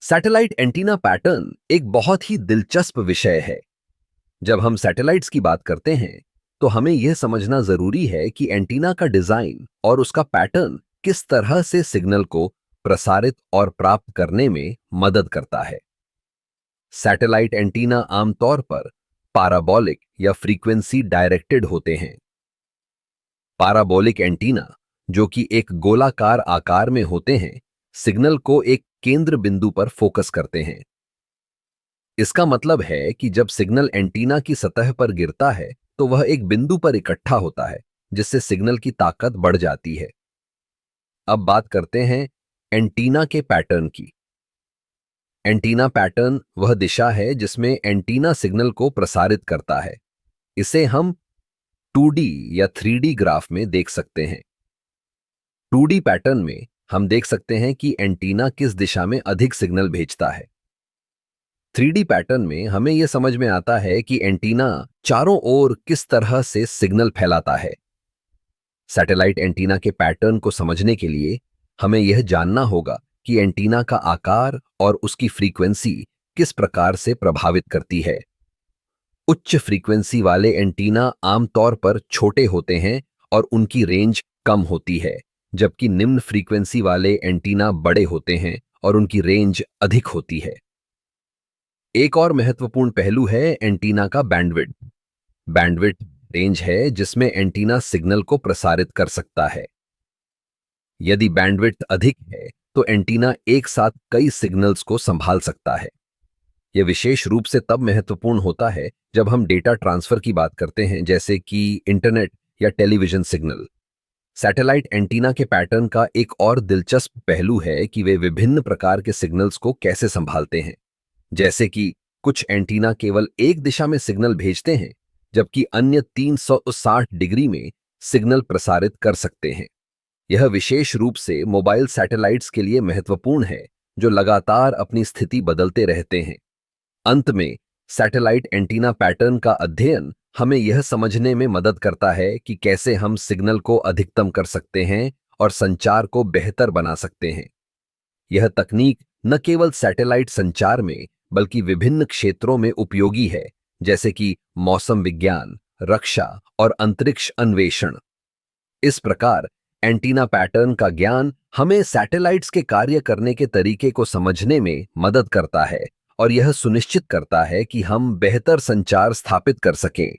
Satellite antenna pattern एक बहुत ही दिलचस्प विषय है। जब हम सैटेलाइट्स की बात करते हैं, तो हमें यह समझना जरूरी है कि एंटीना का डिजाइन और उसका पैटर्न किस तरह से सिग्नल को प्रसारित और प्राप्त करने में मदद करता है। सैटेलाइट एंटीना आमतौर पर पाराबोलिक या फ्रीक्वेंसी डायरेक्टेड होते हैं। पाराबोलिक एंटीना, जो कि एक गोलाकार आकार में होते हैं, सिग्नल को एक केंद्र बिंदु पर फोकस करते हैं। इसका मतलब है कि जब सिग्नल एंटीना की सतह पर गिरता है, तो वह एक बिंदु पर इकट्ठा होता है, जिससे सिग्नल की ताकत बढ़ जाती है। अब बात करते हैं एंटीना के पैटर्न की। एंटीना पैटर्न वह दिशा है जिसमें एंटीना सिग्नल को प्रसारित करता है। इसे हम 2D या 3D ग्राफ में देख सकते हैं। 2D पैटर्न में हम देख सकते हैं कि एंटीना किस दिशा में अधिक सिग्नल भेजता है। 3D पैटर्न में हमें यह समझ में आता है कि एंटीना चारों ओर किस तरह से सिग्नल फैलाता है। सैटेलाइट एंटीना के पैटर्न को समझने के लिए हमें यह जानना होगा कि एंटीना का आकार और उसकी फ्रीक्वेंसी किस प्रकार से प्रभावित करती है। उच्च फ्रीक्वेंसी वाले एंटीना आमतौर पर छोटे होते हैं और उनकी रेंज कम होती है, जबकि निम्न फ्रीक्वेंसी वाले एंटीना बड़े होते हैं और उनकी रेंज अधिक होती है। एक और महत्वपूर्ण पहलू है एंटीना का बैंडविड्थ। बैंडविड्थ रेंज है जिसमें एंटीना सिग्नल को प्रसारित कर सकता है। यदि बैंडविड्थ अधिक है, तो एंटीना एक साथ कई सिग्नल्स को संभाल सकता है। यह विशेष रूप से तब महत्वपूर्ण होता है जब हम डेटा ट्रांसफर की बात करते हैं, जैसे कि इंटरनेट या टेलीविजन सिग्नल। सैटेलाइट एंटीना के पैटर्न का एक और दिलचस्प पहलू है कि वे विभिन्न प्रकार के सिग्नल्स को कैसे संभालते हैं। जैसे कि कुछ एंटीना केवल एक दिशा में सिग्नल भेजते हैं, जबकि अन्य 360 डिग्री में सिग्नल प्रसारित कर सकते हैं। यह विशेष रूप से मोबाइल सैटेलाइट्स के लिए महत्वपूर्ण है, जो लगातार अपनी स्थिति बदलते रहते हैं। अंत में, सैटेलाइट एंटीना पैटर्न का अध्ययन हमें यह समझने में मदद करता है कि कैसे हम सिग्नल को अधिकतम कर सकते हैं और संचार को बेहतर बना सकते हैं। यह तकनीक न केवल सैटेलाइट संचार में, बल्कि विभिन्न क्षेत्रों में उपयोगी है, जैसे कि मौसम विज्ञान, रक्षा और अंतरिक्ष अन्वेषण। इस प्रकार एंटीना पैटर्न का ज्ञान हमें सैटेलाइट्स के कार्य करने के तरीके को समझने में मदद करता है और यह सुनिश्चित करता है कि हम बेहतर संचार स्थापित कर सकें।